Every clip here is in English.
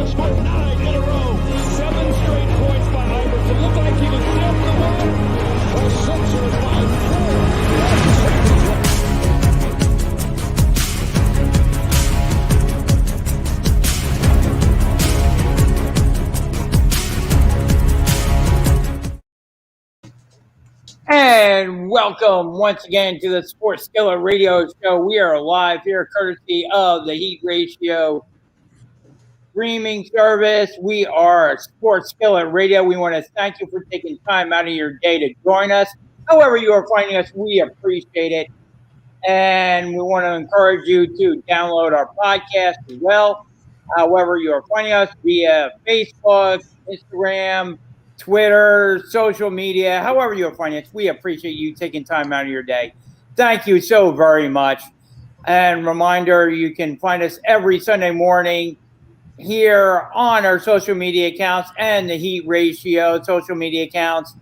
to score 9 in a row. 7 straight points by Iverson. Looked like he was down the win. The Sixers by 4. And welcome once again to the Sports Skillet Radio Show. We are live here courtesy of the Heat Ratio streaming service. We are Sports Skillet Radio. We want to thank you for taking time out of your day to join us. However you are finding us, we appreciate it. And we want to encourage you to download our podcast as well. However you are finding us via Facebook, Instagram, Twitter, social media, however you're finding us, we appreciate you taking time out of your day. Thank you so very much. And reminder, you can find us every Sunday morning here on our social media accounts and the Heat Ratio social media accounts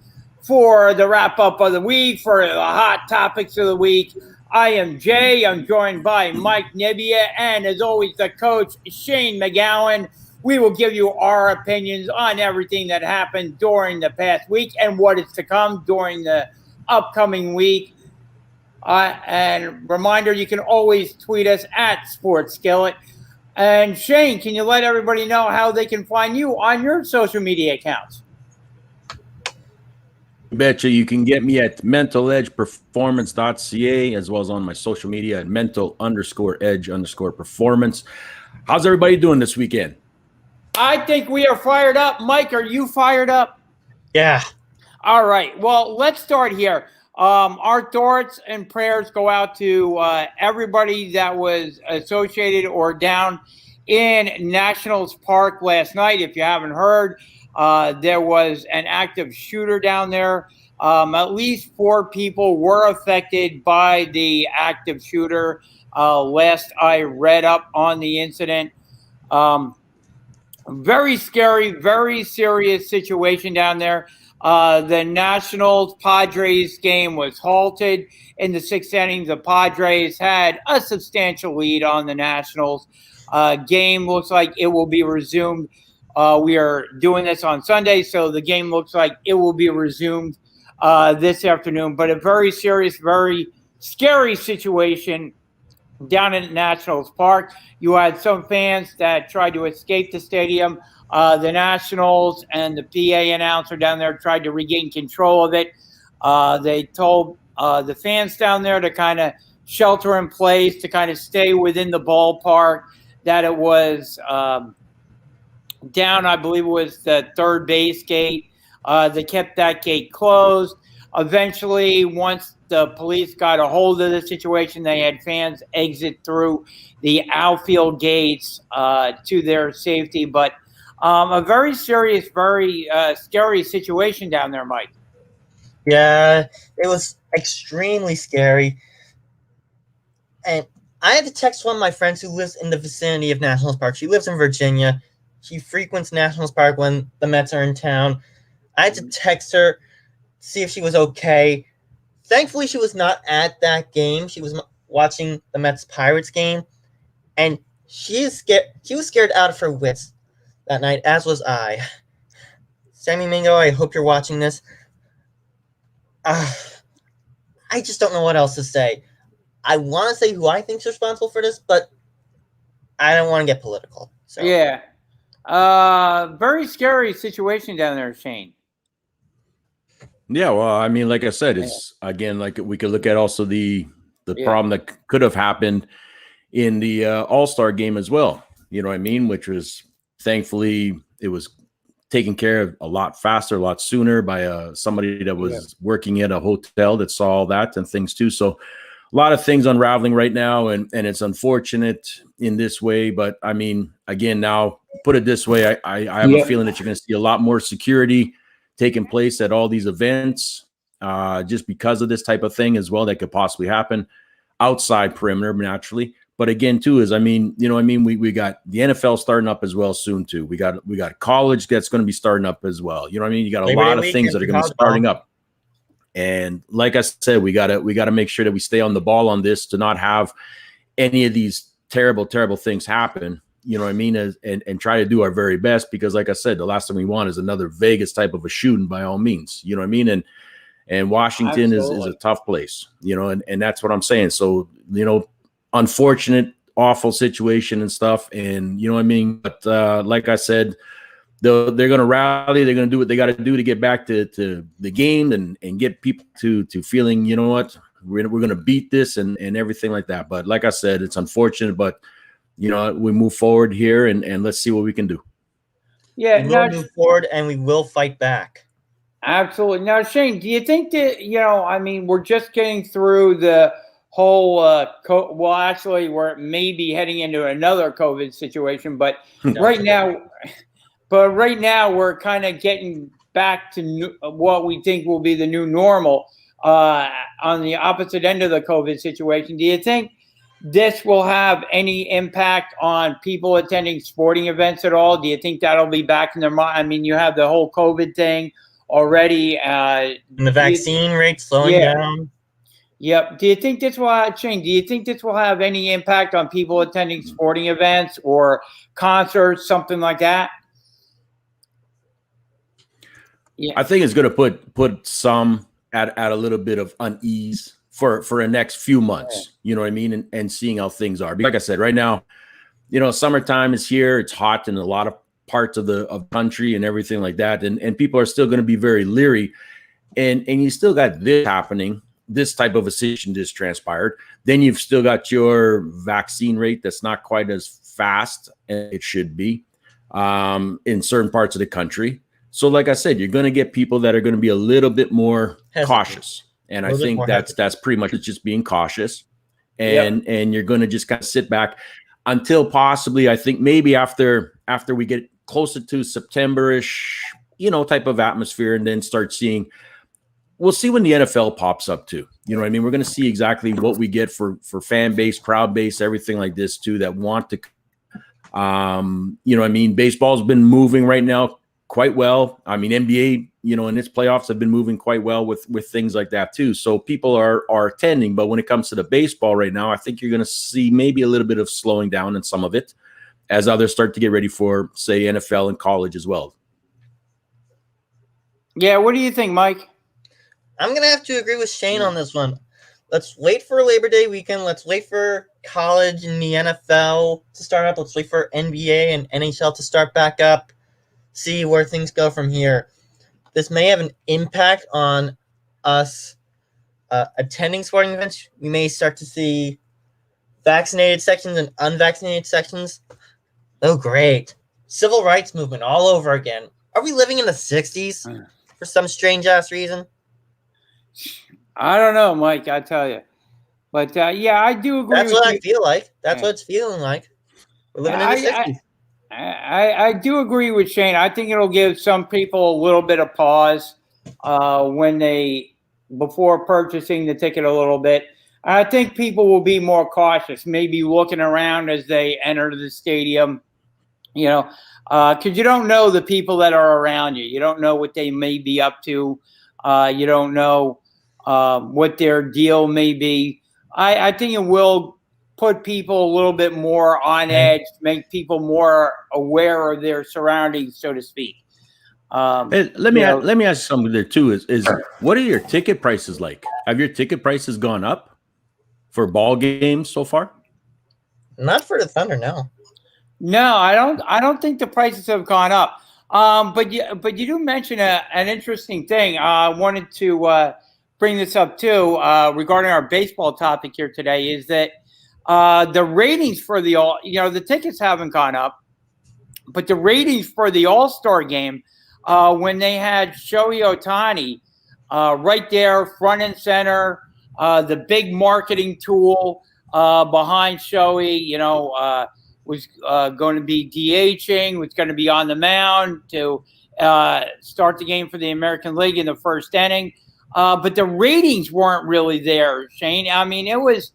for the wrap-up of the week, for the hot topics of the week. I am Jay. I'm joined by Mike Nibbia, and as always, the coach, Shane McGowan. We will give you our opinions on everything that happened during the past week and what is to come during the upcoming week. And reminder, you can always tweet us at Sports Skillet. And Shane, can you let everybody know how they can find you on your social media accounts? Betcha. You can get me at mentaledgeperformance.ca as well as on my social media at mental_edge_performance. How's everybody doing this weekend? I think we are fired up. Mike, are you fired up? Yeah. All right. Well, let's start here. Our thoughts and prayers go out to everybody that was associated or down in Nationals Park last night. If you haven't heard, there was an active shooter down there. At least 4 people were affected by the active shooter. Last I read up on the incident. Very scary, very serious situation down there. The Nationals-Padres game was halted in the 6th inning. The Padres had a substantial lead on the Nationals. Game looks like it will be resumed. We are doing this on Sunday, so the game looks like it will be resumed this afternoon. But a very serious, very scary situation down in Nationals Park. You had some fans that tried to escape the stadium. The Nationals and the PA announcer down there tried to regain control of it. They told the fans down there to kind of shelter in place, to kind of stay within the ballpark, that it was down, I believe it was the third base gate. They kept that gate closed. Eventually, once the police got a hold of the situation, they had fans exit through the outfield gates to their safety. But a very serious, very scary situation down there, Mike. Yeah, it was extremely scary. And I had to text one of my friends who lives in the vicinity of Nationals Park. She lives in Virginia. She frequents Nationals Park when the Mets are in town. I had to text her, see if she was okay. Thankfully, she was not at that game. She was watching the Mets Pirates game, and she is scared. She was scared out of her wits that night, as was I. Sammy Mingo, I hope you're watching this. I just don't know what else to say. I want to say who I think is responsible for this, but I don't want to get political. So. Yeah. Very scary situation down there, Shane. Yeah, well, I mean, like I said, it's again, like we could look at also the problem that could have happened in the All-Star game as well. You know what I mean? Which was, thankfully, it was taken care of a lot faster, a lot sooner by somebody that was working at a hotel that saw all that and things too. So a lot of things unraveling right now, and it's unfortunate in this way. But I mean, again, now put it this way, I have a feeling that you're going to see a lot more security taking place at all these events, just because of this type of thing as well that could possibly happen outside perimeter naturally. But again, too, is, I mean, you know, I mean, we got the NFL starting up as well soon too. We got college that's going to be starting up as well. You know what I mean? You got a lot of things that are going to be starting up. And like I said, we gotta make sure that we stay on the ball on this to not have any of these terrible, terrible things happen you know what I mean, and try to do our very best, because like I said, the last thing we want is another Vegas type of a shooting by all means, you know what I mean? And Washington is a tough place, you know, and that's what I'm saying. So, you know, unfortunate, awful situation and stuff. And, you know what I mean? But like I said, they're going to rally. They're going to do what they got to do to get back to the game and get people to feeling, you know what, we're going to beat this and everything like that. But like I said, it's unfortunate, but, you know, we move forward here and let's see what we can do. Yeah, we will move forward and we will fight back. Absolutely. Now, Shane, do you think that, you know, I mean, we're just getting through the whole, well, actually, we're maybe heading into another COVID situation, but right now we're kind of getting back to what we think will be the new normal on the opposite end of the COVID situation. Do you think this will have any impact on people attending sporting events at all? Do you think that'll be back in their mind? I mean, you have the whole COVID thing already. And the vaccine rate slowing down. Yep. Do you think this will change? Do you think this will have any impact on people attending sporting events or concerts, something like that? Yeah. I think it's going to put some at a little bit of unease for the next few months, you know what I mean? And seeing how things are. Like I said, right now, you know, summertime is here. It's hot in a lot of parts of the country and everything like that. And people are still going to be very leery. And you still got this happening, this type of a situation just transpired. Then you've still got your vaccine rate that's not quite as fast as it should be in certain parts of the country. So like I said, you're going to get people that are going to be a little bit more cautious. And I think that's pretty much just being cautious. And you're going to just kind of sit back until possibly, I think maybe after we get closer to September-ish, you know, type of atmosphere, and then start seeing, we'll see when the NFL pops up too. You know what I mean? We're going to see exactly what we get for fan base, crowd base, everything like this too, that want to, you know what I mean? Baseball's been moving right now quite well. I mean, NBA, you know, in its playoffs have been moving quite well with things like that too. So people are attending, but when it comes to the baseball right now, I think you're going to see maybe a little bit of slowing down in some of it as others start to get ready for, say, NFL and college as well. Yeah. What do you think, Mike? I'm going to have to agree with Shane on this one. Let's wait for Labor Day weekend. Let's wait for college and the NFL to start up. Let's wait for NBA and NHL to start back up. See where things go from here. This may have an impact on us attending sporting events. We may start to see vaccinated sections and unvaccinated sections. Oh, great. Civil rights movement all over again. Are we living in the 60s for some strange-ass reason? I don't know, Mike, I tell you. But, yeah, I do agree That's what I feel like. That's what it's feeling like. We're living in the 60s. I do agree with Shane. I think it'll give some people a little bit of pause before purchasing the ticket a little bit. I think people will be more cautious, maybe looking around as they enter the stadium, you know, because you don't know the people that are around you. You don't know what they may be up to. You don't know what their deal may be. I think it will put people a little bit more on edge, make people more aware of their surroundings, so to speak. Hey, let me ask you something there too. Is what are your ticket prices like? Have your ticket prices gone up for ball games so far? Not for the Thunder, no. No, I don't think the prices have gone up. But you do mention an interesting thing. I wanted to bring this up too regarding our baseball topic here today. Is that the ratings for the tickets haven't gone up, but the ratings for the All-Star game when they had Shohei Ohtani right there, front and center, the big marketing tool behind Shohei, you know, was going to be DHing, was going to be on the mound to start the game for the American League in the first inning. But the ratings weren't really there, Shane. I mean, it was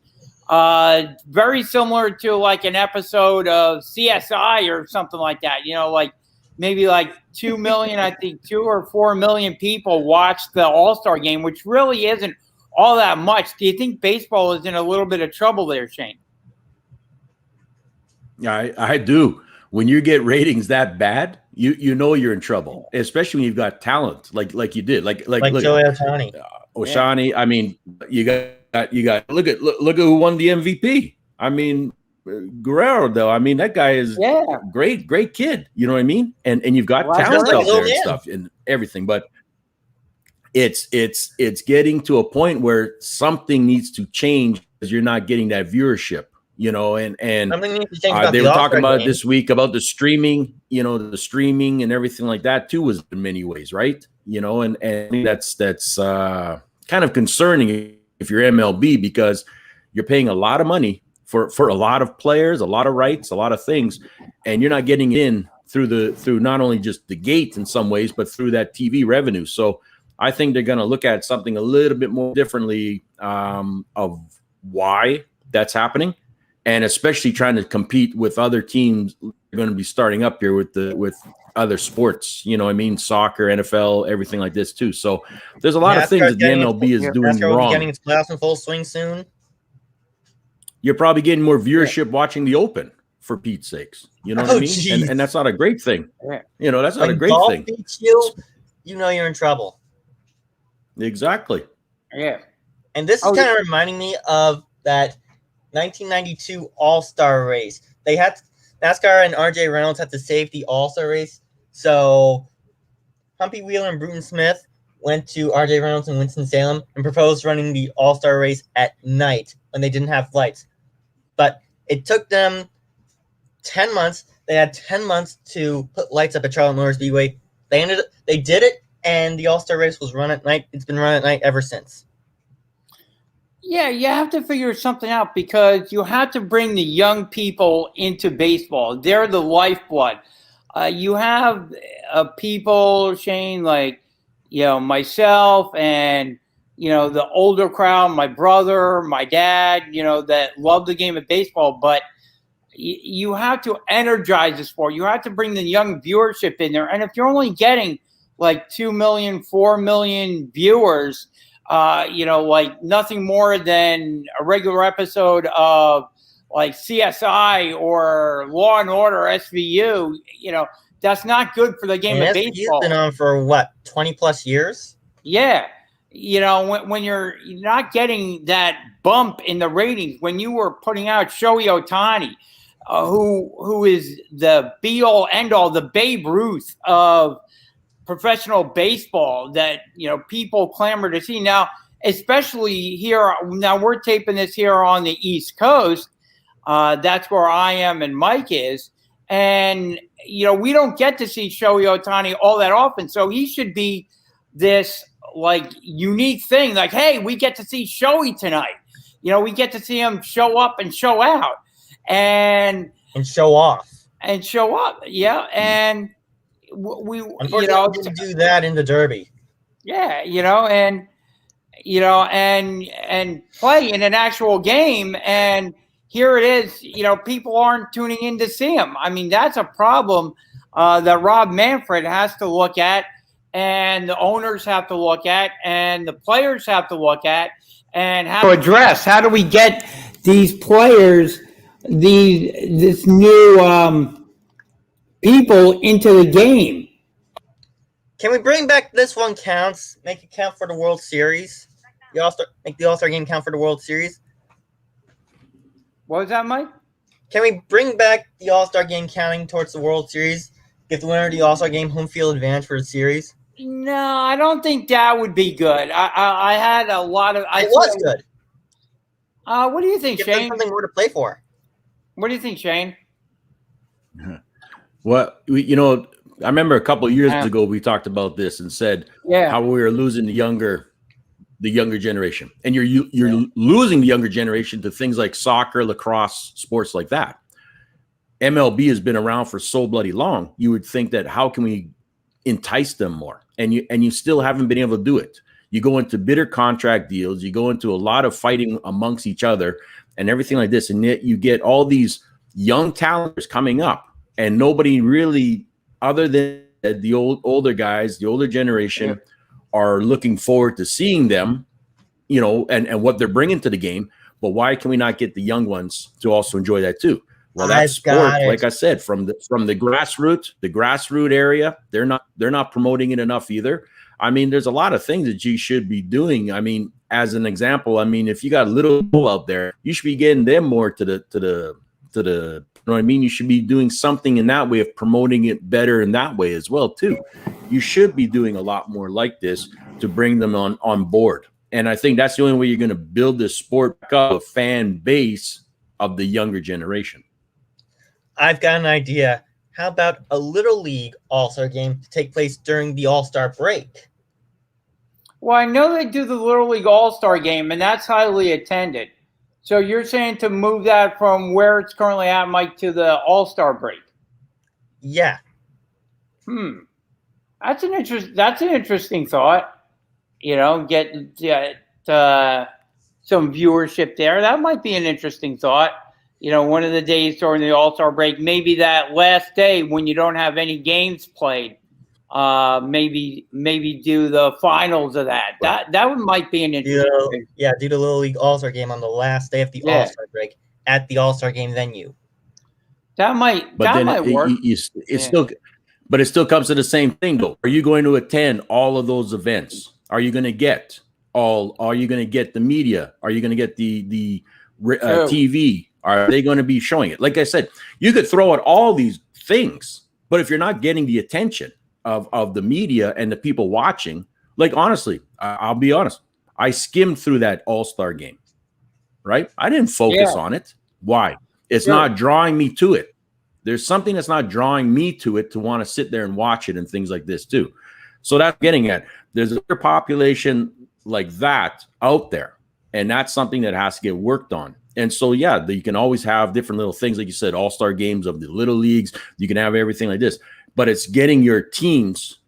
very similar to like an episode of CSI or something like that. You know, like maybe like 2 million, I think 2 or 4 million people watched the All-Star game, which really isn't all that much. Do you think baseball is in a little bit of trouble there, Shane? Yeah, I do. when you get ratings that bad, you know you're in trouble, especially when you've got talent like you did, like Like look Joey at Ohtani. Ohtani. I mean, you got look at who won the MVP. I mean, Guerrero, though. I mean, that guy is great kid. You know what I mean? And you've got talent out there and stuff and everything, but it's getting to a point where something needs to change because you're not getting that viewership. You know, and they were talking about it this week about the streaming, you know, the streaming and everything like that too was in many ways, right? You know, and that's kind of concerning if you're MLB because you're paying a lot of money for a lot of players, a lot of rights, a lot of things, and you're not getting in through not only just the gate in some ways, but through that TV revenue. So I think they're going to look at something a little bit more differently of why that's happening. And especially trying to compete with other teams that are going to be starting up here with other sports, you know what I mean? Soccer, NFL, everything like this too. So there's a lot of things that the MLB is doing wrong. Will be getting its playoffs in full swing soon. You're probably getting more viewership watching the Open, for Pete's sakes. You know what I mean? And that's not a great thing. You know, that's not a great thing. Beats you know you're in trouble. Exactly. Yeah. And this is kind of reminding me of that 1992 All-Star race. They had NASCAR and RJ Reynolds had to save the All-Star race. So Humpy Wheeler and Bruton Smith went to RJ Reynolds in Winston-Salem and proposed running the All-Star race at night when they didn't have flights. But it took them 10 months. They had 10 months to put lights up at Charlotte Motor Speedway. They did it, and the All-Star race was run at night. It's been run at night ever since. Yeah, you have to figure something out because you have to bring the young people into baseball. They're the lifeblood. You have people, Shane, like, you know, myself and, you know, the older crowd, my brother, my dad, you know, that love the game of baseball. But you have to energize the sport. You have to bring the young viewership in there. And if you're only getting like 2 million, 4 million viewers, you know, like nothing more than a regular episode of like CSI or Law and Order SVU, you know, that's not good for the game of baseball. Been on for what, 20 plus years? Yeah. You know, when you're not getting that bump in the ratings, when you were putting out Shohei Ohtani, who is the be all end all, the Babe Ruth of professional baseball that, you know, people clamor to see now, especially here. Now we're taping this here on the East Coast. That's where I am and Mike is. And, you know, we don't get to see Shohei Ohtani all that often. So he should be this like unique thing. Like, hey, we get to see Shohei tonight. You know, we get to see him show up and show out and show off. Yeah. And we unfortunately, you know, didn't do that in the Derby. Yeah, you know, and play in an actual game, and here it is. You know, people aren't tuning in to see him. I mean, that's a problem that Rob Manfred has to look at, and the owners have to look at, and the players have to look at, and have to address. How do we get these players, this new people into the game? Can we bring back This One Counts? Make it count for the World Series. Make the All-Star game count for the World Series. What was that, Mike? Can we bring back the All-Star game counting towards the World Series? Give the winner of the All-Star game home field advantage for the series? No, I don't think that would be good. I had a lot of. It was good. What do you think, Give Shane? Something more to play for. What do you think, Shane? Well, you know, I remember a couple of years ago we talked about this and said how we were losing the younger generation, and you're losing the younger generation to things like soccer, lacrosse, sports like that. MLB has been around for so bloody long. You would think that how can we entice them more, and you still haven't been able to do it. You go into bitter contract deals, you go into a lot of fighting amongst each other and everything like this, and yet you get all these young talents coming up, and nobody really, other than the older guys, the older generation, are looking forward to seeing them, you know, and what they're bringing to the game. But why can we not get the young ones to also enjoy that too? Well, that's sport. Like I said, from the grassroots area, they're not promoting it enough either. I mean, there's a lot of things that you should be doing. I mean, as an example, I mean, if you got little people out there, you should be getting them more to the you know what I mean? You should be doing something in that way of promoting it better in that way as well, too. You should be doing a lot more like this to bring them on board. And I think that's the only way you're going to build this sport back up, a fan base of the younger generation. I've got an idea. How about a Little League All-Star game to take place during the All-Star break? Well, I know they do the Little League All-Star game, and that's highly attended. So you're saying to move that from where it's currently at, Mike, to the All-Star break? Yeah. That's an interesting thought. You know, get some viewership there. That might be an interesting thought. You know, one of the days during the All-Star break, maybe that last day when you don't have any games played, maybe do the finals of that. That might be an interesting thing. Yeah, do the Little League All-Star game on the last day of the All-Star break at the All-Star game venue. That might work. But it still comes to the same thing, though. Are you going to attend all of those events? Are you going to get Are you going to get the media? Are you going to get the TV? Are they going to be showing it? Like I said, you could throw out all these things, but if you're not getting the attention of the media and the people watching, like honestly, I'll be honest, I skimmed through that All-Star game, right? I didn't focus on it. Why? It's not drawing me to it. There's something that's not drawing me to it to want to sit there and watch it and things like this too. So that's getting at, there's a population like that out there, and that's something that has to get worked on. And so, yeah, you can always have different little things, like you said, all-star games of the little leagues. You can have everything like this, but it's getting your teams,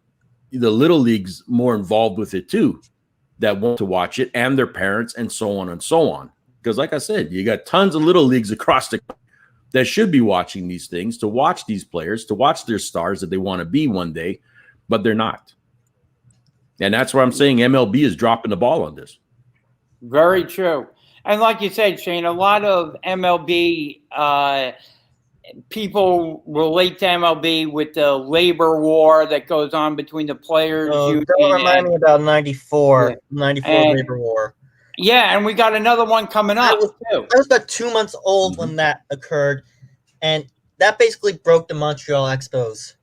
the little leagues, more involved with it too, that want to watch it, and their parents, and so on and so on. Because like I said, you got tons of little leagues across the country that should be watching these things, to watch these players, to watch their stars that they want to be one day, but they're not. And that's where I'm saying MLB is dropping the ball on this. Very true. And like you said, Shane, a lot of MLB people relate to MLB with the labor war that goes on between the players. Don't remind me about 94 labor war. Yeah, and we got another one coming up, too. I was about 2 months old when that occurred, and that basically broke the Montreal Expos.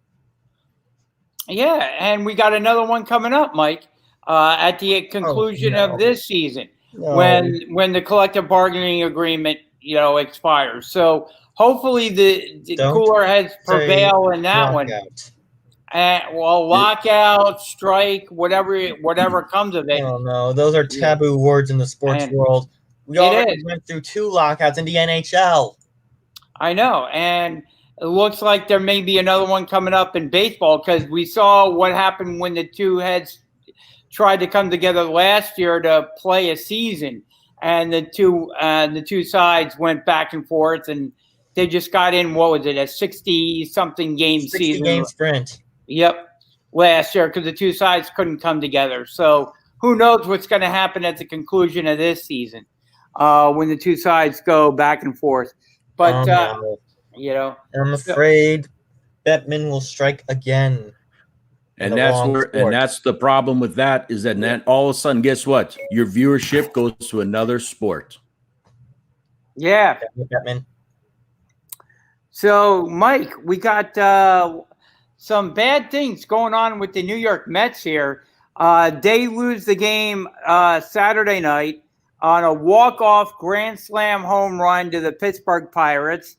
Yeah, and we got another one coming up, Mike, at the conclusion of this season, when the collective bargaining agreement, expires. So hopefully the cooler heads prevail in that one. Lockout, strike, whatever comes of it. Oh no, those are taboo words in the sports world. We already went through 2 lockouts in the NHL. I know, and it looks like there may be another one coming up in baseball, because we saw what happened when the two heads tried to come together last year to play a season, and the two sides went back and forth, and they just got in, what was it, a 60-something game season. 60-game sprint. Yep, last year, because the two sides couldn't come together. So who knows what's going to happen at the conclusion of this season when the two sides go back and forth. But, I'm afraid Bettman will strike again. And that's the problem with that, is that then all of a sudden, guess what? Your viewership goes to another sport. Yeah. Bettman. So, Mike, we got some bad things going on with the New York Mets here. They lose the game Saturday night on a walk-off grand slam home run to the Pittsburgh Pirates.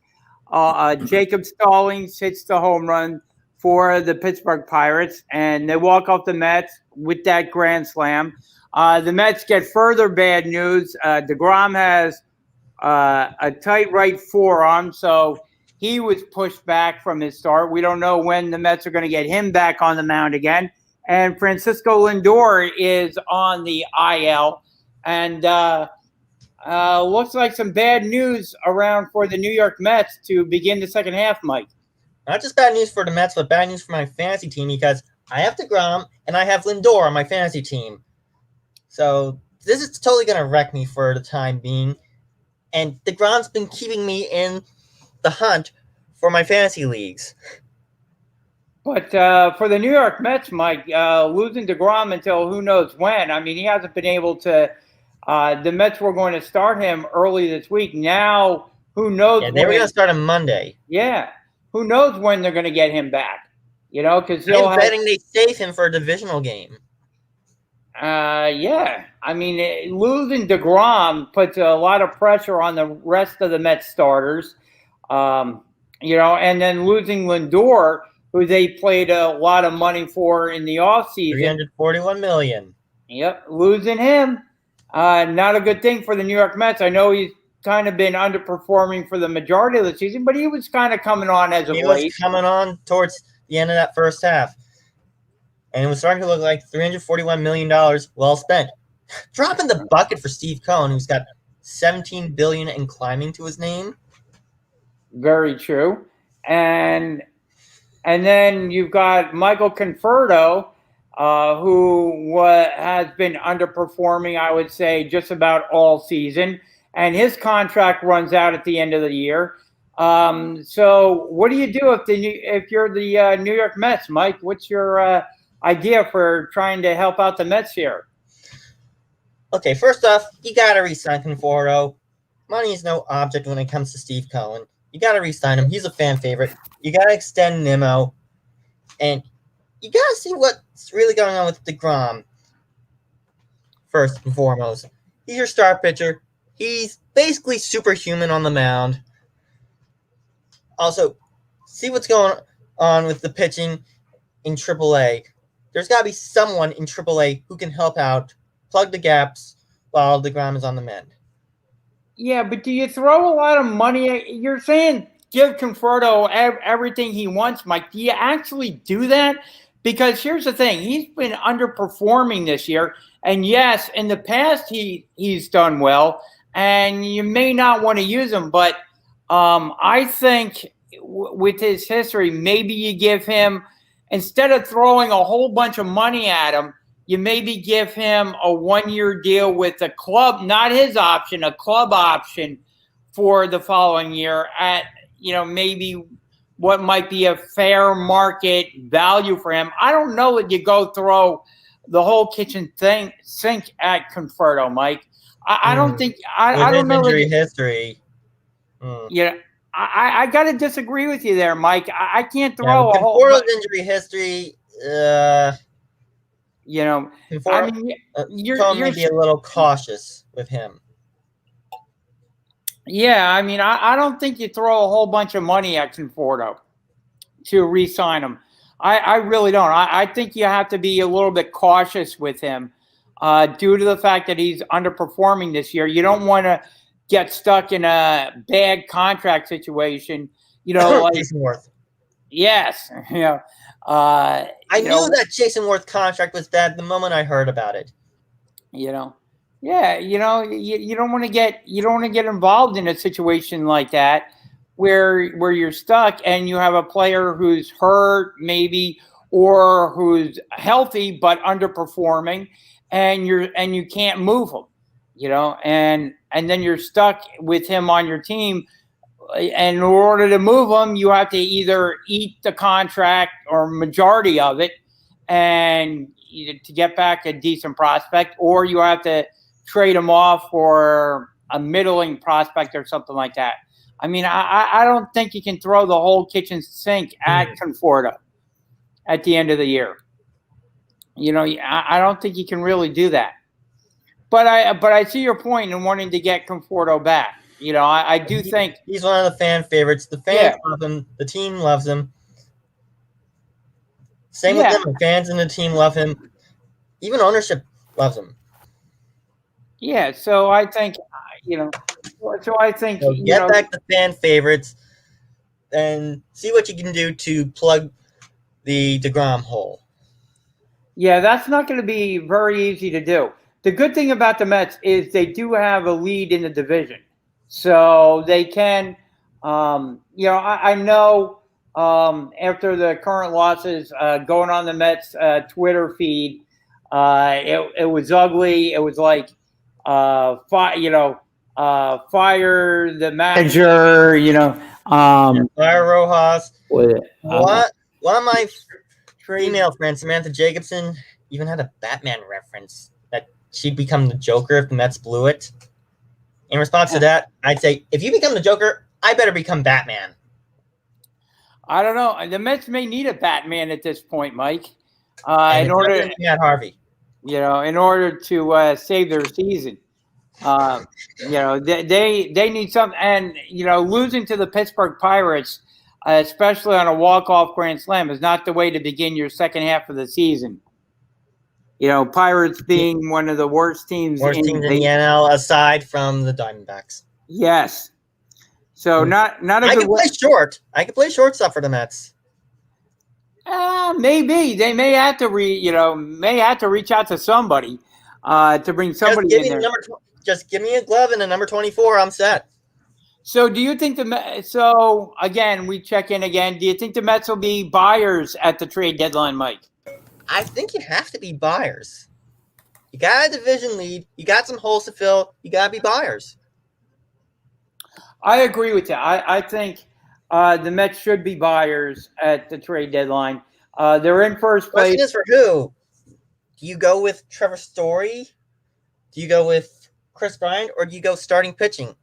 Jacob Stallings hits the home run for the Pittsburgh Pirates, and they walk off the Mets with that grand slam. The Mets get further bad news. DeGrom has a tight right forearm, so he was pushed back from his start. We don't know when the Mets are going to get him back on the mound again. And Francisco Lindor is on the IL. And looks like some bad news around for the New York Mets to begin the second half, Mike. Not just bad news for the Mets, but bad news for my fantasy team, because I have DeGrom and I have Lindor on my fantasy team. So this is totally going to wreck me for the time being. And DeGrom's been keeping me in the hunt for my fantasy leagues. But for the New York Mets, Mike, losing DeGrom until who knows when. I mean, he hasn't been able to. The Mets were going to start him early this week. Now, who knows? Yeah, they were going to start him Monday. Yeah, who knows when they're going to get him back? You know, because I'm betting they save him for a divisional game. Yeah, I mean, losing DeGrom puts a lot of pressure on the rest of the Mets starters. You know, and then losing Lindor, who they paid a lot of money for in the offseason. $341 million. Yep, losing him, not a good thing for the New York Mets. I know he's kind of been underperforming for the majority of the season, but he was kind of coming on as of late. He was coming on towards the end of that first half. And it was starting to look like $341 million well spent. Dropping the bucket for Steve Cohen, who's got $17 billion and climbing to his name. Very true. And then you've got Michael Conforto, who has been underperforming, I would say, just about all season. And his contract runs out at the end of the year. So what do you do if you're the New York Mets, Mike? What's your idea for trying to help out the Mets here? Okay, first off, you got to re-sign Conforto. Money is no object when it comes to Steve Cohen. You got to re-sign him. He's a fan favorite. You got to extend Nimmo. And you got to see what's really going on with DeGrom. First and foremost, he's your star pitcher. He's basically superhuman on the mound. Also, see what's going on with the pitching in AAA. There's got to be someone in AAA who can help out, plug the gaps while DeGrom is on the mend. Yeah, but do you throw a lot of money? You're saying give Conforto everything he wants, Mike. Do you actually do that? Because here's the thing. He's been underperforming this year. And yes, in the past, he's done well. And you may not want to use him. But I think with his history, maybe you give him, instead of throwing a whole bunch of money at him, you maybe give him a 1-year deal with a club, not his option, a club option for the following year at, maybe what might be a fair market value for him. I don't know that you go throw the whole kitchen sink at Conforto, Mike. I don't think I don't know injury history. Yeah, I got to disagree with you there, Mike. I can't throw a whole. Conforto's injury history. I mean, you're be a little cautious with him. Yeah, I mean, I don't think you throw a whole bunch of money at Conforto to re-sign him. I really don't. I think you have to be a little bit cautious with him due to the fact that he's underperforming this year. You don't want to get stuck in a bad contract situation. Like Jason Worth. Yes. I knew that Jason Worth contract was bad the moment I heard about it. You don't want to get involved in a situation like that where you're stuck and you have a player who's hurt maybe or who's healthy but underperforming and you can't move him, and then you're stuck with him on your team. And in order to move him, you have to either eat the contract or majority of it and to get back a decent prospect, or you have to trade him off for a middling prospect or something like that. I mean, I don't think you can throw the whole kitchen sink at Conforto at the end of the year. I don't think you can really do that. But I see your point in wanting to get Conforto back. I do think he's one of the fan favorites. The fans love him. The team loves him. Same with them. The fans and the team love him. Even ownership loves him. Yeah, so I think, get back the fan favorites and see what you can do to plug the DeGrom hole. Yeah, that's not going to be very easy to do. The good thing about the Mets is they do have a lead in the division. So they can, I know after the current losses going on the Mets Twitter feed, it was ugly. It was like, fire the manager, Fire Rojas. with What? One of my trade. female friends, Samantha Jacobson, even had a Batman reference that she'd become the Joker if the Mets blew it. In response to that, I'd say, if you become the Joker, I better become Batman. I don't know. The Mets may need a Batman at this point, Mike, And in order, Matt Harvey. in order to save their season. They need something, and losing to the Pittsburgh Pirates, especially on a walk-off grand slam, is not the way to begin your second half of the season. Pirates being one of the worst teams in the NL aside from the Diamondbacks. Yes. So not a I good can play short. I can play shortstop for the Mets. Maybe they may have to reach out to somebody to bring somebody in there. Just give me a glove and a number 24. I'm set. So do you think so again, we check in again. Do you think the Mets will be buyers at the trade deadline, Mike? I think you have to be buyers. You got a division lead. You got some holes to fill. You got to be buyers. I agree with you. I think the Mets should be buyers at the trade deadline. They're in first place. Question is for who? Do you go with Trevor Story? Do you go with Chris Bryant? Or do you go starting pitching?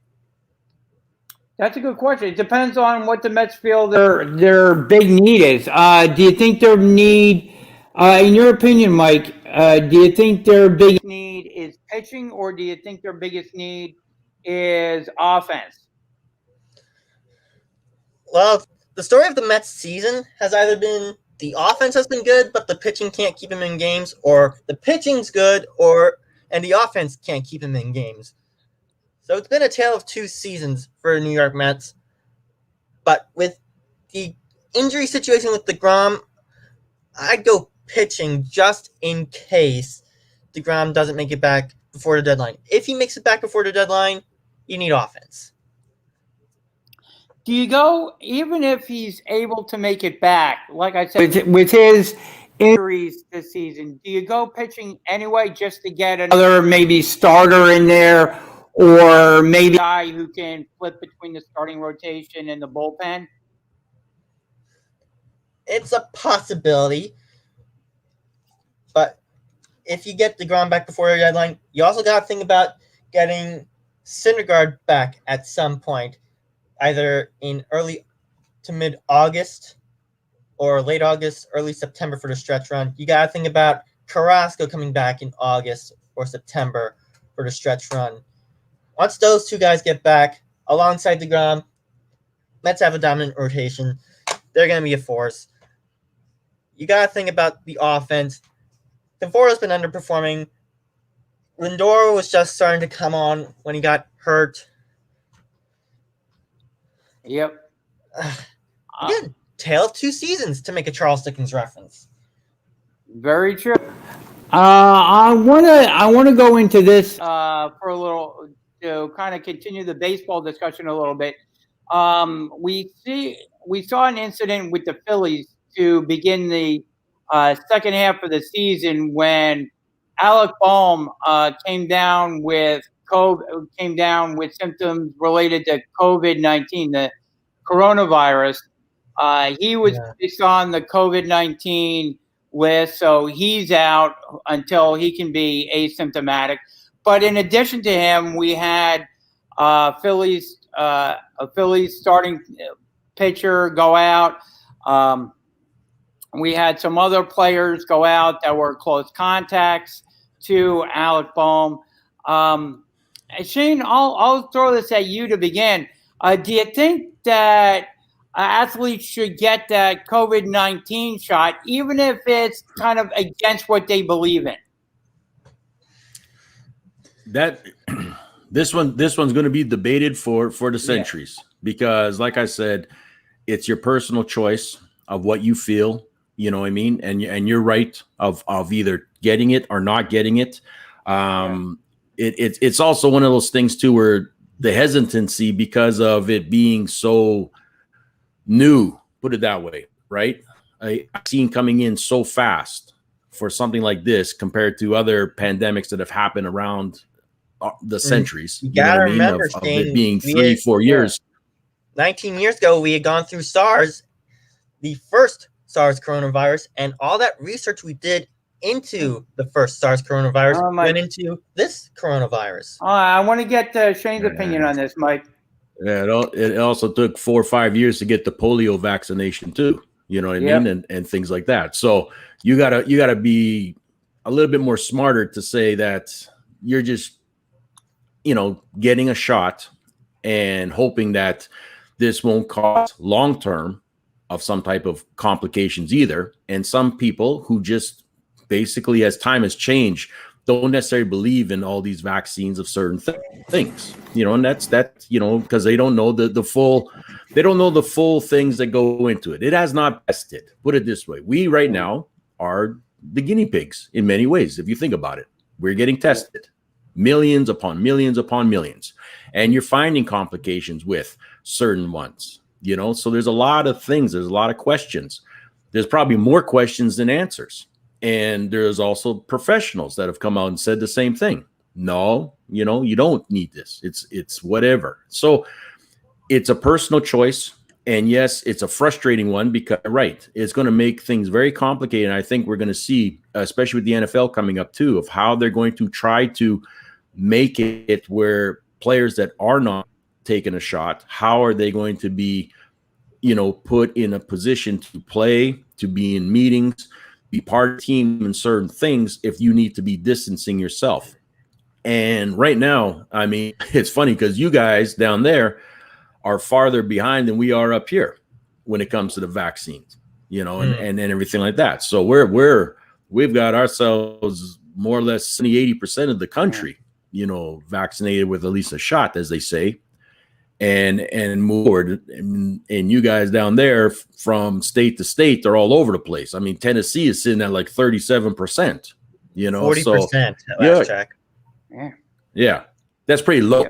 That's a good question. It depends on what the Mets feel their big need is. Do you think their need, in your opinion, Mike, do you think their biggest need is pitching, or do you think their biggest need is offense? Well, the story of the Mets season has either been the offense has been good, but the pitching can't keep him in games, or the pitching's good, and the offense can't keep him in games. So it's been a tale of two seasons for the New York Mets. But with the injury situation with DeGrom, I'd go pitching just in case DeGrom doesn't make it back before the deadline. If he makes it back before the deadline, you need offense. Do you go, even if he's able to make it back, like I said, with his injuries this season, do you go pitching anyway just to get another maybe starter in there, or maybe a guy who can flip between the starting rotation and the bullpen? It's a possibility. But if you get DeGrom back before your deadline, you also got to think about getting Syndergaard back at some point, either in early to mid-August or late August, early September for the stretch run. You got to think about Carrasco coming back in August or September for the stretch run. Once those two guys get back, alongside DeGrom, Mets have a dominant rotation. They're going to be a force. You got to think about the offense. Conforto's been underperforming. Lindor was just starting to come on when he got hurt. Yep. Again, tale of two seasons, to make a Charles Dickens reference. Very true. I wanna go into this for a little, to kind of continue the baseball discussion a little bit. We saw an incident with the Phillies to begin the second half of the season when Alec Bohm came down with symptoms related to COVID-19, the coronavirus. He was placed on the COVID-19 list, so he's out until he can be asymptomatic. But in addition to him, we had a Phillies starting pitcher go out. We had some other players go out that were close contacts to Alec Bohm. Shane, I'll throw this at you to begin. Do you think that athletes should get that COVID-19 shot, even if it's kind of against what they believe in? This one's going to be debated for the centuries, because, like I said, it's your personal choice of what you feel. You know what I mean? And you're right of either getting it or not getting it. It's also one of those things too, where the hesitancy because of it being so new, put it that way, right? I've seen coming in so fast for something like this compared to other pandemics that have happened around the centuries. You You know gotta what I mean? remember, Of Shane, it being we 3-4 years. 19 years ago, we had gone through SARS, the first SARS coronavirus, and all that research we did into the first SARS coronavirus went into this coronavirus. I want to get Shane's opinion on this, Mike. Yeah, it also took 4 or 5 years to get the polio vaccination too. You know what I mean, and things like that. So you gotta be a little bit more smarter to say that you're just, getting a shot and hoping that this won't cause long term of some type of complications either. And some people who just basically, as time has changed, don't necessarily believe in all these vaccines of certain things, and that's because they don't know the full things that go into it. It has not tested. Put it this way: we right now are the guinea pigs in many ways. If you think about it, we're getting tested, millions upon millions upon millions, and you're finding complications with certain ones. So there's a lot of things. There's a lot of questions. There's probably more questions than answers. And there's also professionals that have come out and said the same thing. No, you don't need this. It's whatever. So it's a personal choice. And yes, it's a frustrating one because, it's going to make things very complicated. And I think we're going to see, especially with the NFL coming up too, of how they're going to try to make it where players that are not taking a shot, how are they going to be, put in a position to play, to be in meetings, be part of the team in certain things if you need to be distancing yourself. And right now, I mean, it's funny because you guys down there are farther behind than we are up here when it comes to the vaccines, and everything like that. So we've got ourselves more or less 80% of the country, vaccinated with at least a shot, as they say. And move forward, and you guys down there from state to state, they're all over the place. I mean, Tennessee is sitting at like 37%. 40% last check. Yeah, that's pretty low.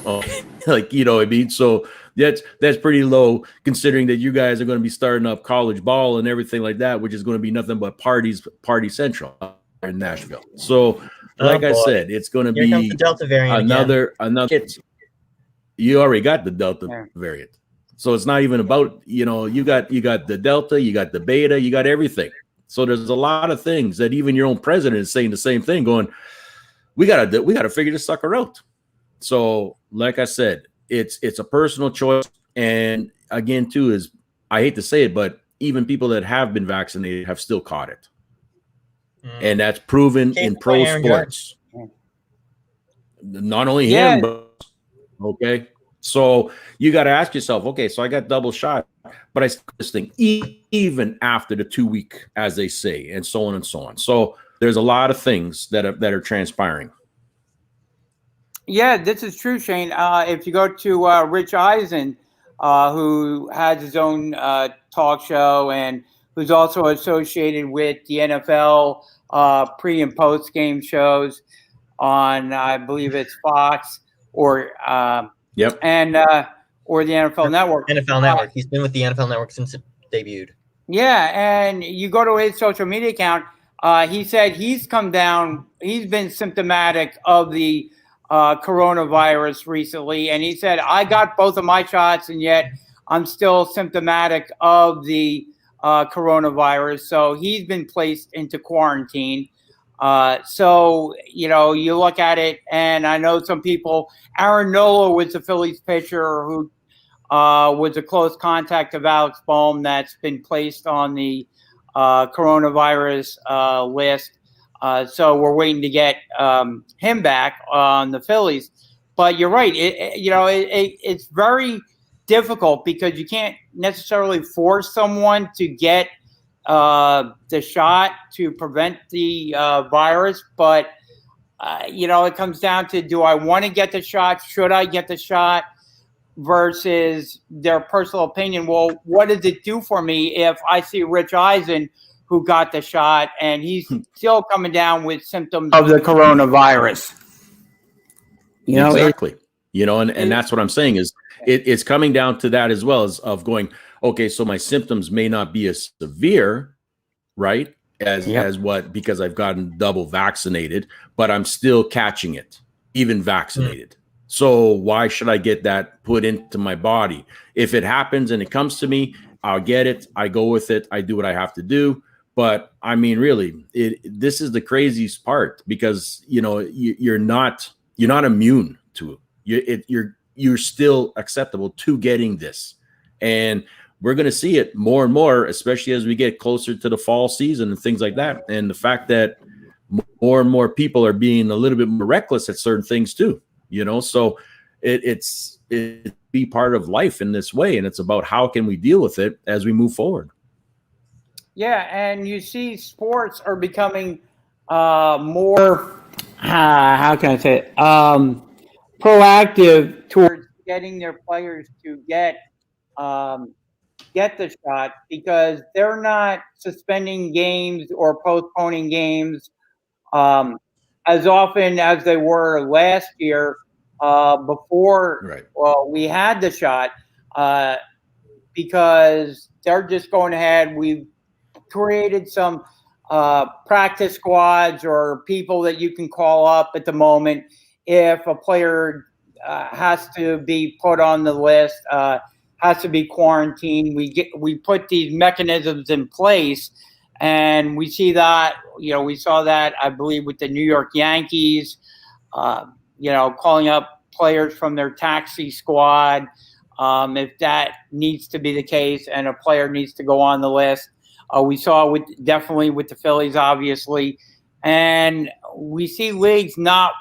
What I mean. So that's pretty low considering that you guys are going to be starting up college ball and everything like that, which is going to be nothing but party central in Nashville. So, like I said, it's going to be the Delta variant another. You already got the Delta variant. So it's not even about, you got the Delta, you got the Beta, you got everything. So there's a lot of things that even your own president is saying the same thing, going, we gotta figure this sucker out. So like I said, it's a personal choice. And again, too, is I hate to say it, but even people that have been vaccinated have still caught it. And that's proven in pro sports. Not only him, but okay. So you got to ask yourself, okay, so I got double shot, but I still this thing even after the 2 week, as they say, and so on and so on. So there's a lot of things that are transpiring. Yeah, this is true, Shane. If you go to Rich Eisen, who has his own talk show and who's also associated with the NFL pre and post game shows on, I believe it's Fox or and or the NFL Network. NFL Network. He's been with the NFL Network since it debuted. Yeah, and you go to his social media account. He said he's come down. He's been symptomatic of the coronavirus recently, and he said I got both of my shots, and yet I'm still symptomatic of the coronavirus. So he's been placed into quarantine. So, you look at it, and I know some people, Aaron Nola was the Phillies pitcher who was a close contact of Alex Bohm that's been placed on the coronavirus list. So we're waiting to get him back on the Phillies. But you're right. It's very difficult because you can't necessarily force someone to get the shot to prevent the virus, but it comes down to, do I want to get the shot? Should I get the shot? Versus their personal opinion. Well, what does it do for me if I see Rich Eisen, who got the shot, and he's still coming down with symptoms of the coronavirus? Exactly. And that's what I'm saying is it's coming down to that as well, as of going, okay, so my symptoms may not be as severe, as what, because I've gotten double vaccinated, but I'm still catching it. even vaccinated. So why should I get that put into my body? If it happens and it comes to me, I'll get it. I go with it. I do what I have to do. But I mean, really, this is the craziest part, because you're not immune to it. You're still acceptable to getting this, and we're going to see it more and more, especially as we get closer to the fall season and things like that. And the fact that more and more people are being a little bit more reckless at certain things too, so it's be part of life in this way. And it's about how can we deal with it as we move forward. Yeah. And you see sports are becoming more, how can I say it? Proactive towards getting their players to get the shot, because they're not suspending games or postponing games as often as they were last year before we had the shot, because they're just going ahead. We've created some practice squads or people that you can call up at the moment if a player has to be put on the list, has to be quarantined. We put these mechanisms in place, and we see that, we saw that, I believe, with the New York Yankees, calling up players from their taxi squad, if that needs to be the case and a player needs to go on the list. We saw definitely with the Phillies, obviously, and we see leagues not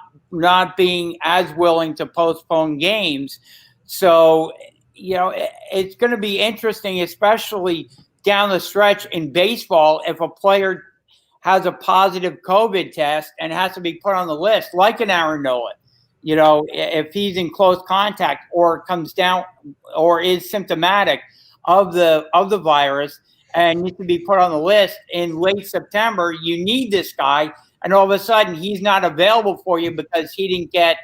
being as willing to postpone games. So, it's going to be interesting, especially down the stretch in baseball, if a player has a positive COVID test and has to be put on the list, like an Aaron Nola, if he's in close contact or comes down or is symptomatic of the virus and needs to be put on the list in late September, you need this guy, and all of a sudden he's not available for you because he didn't get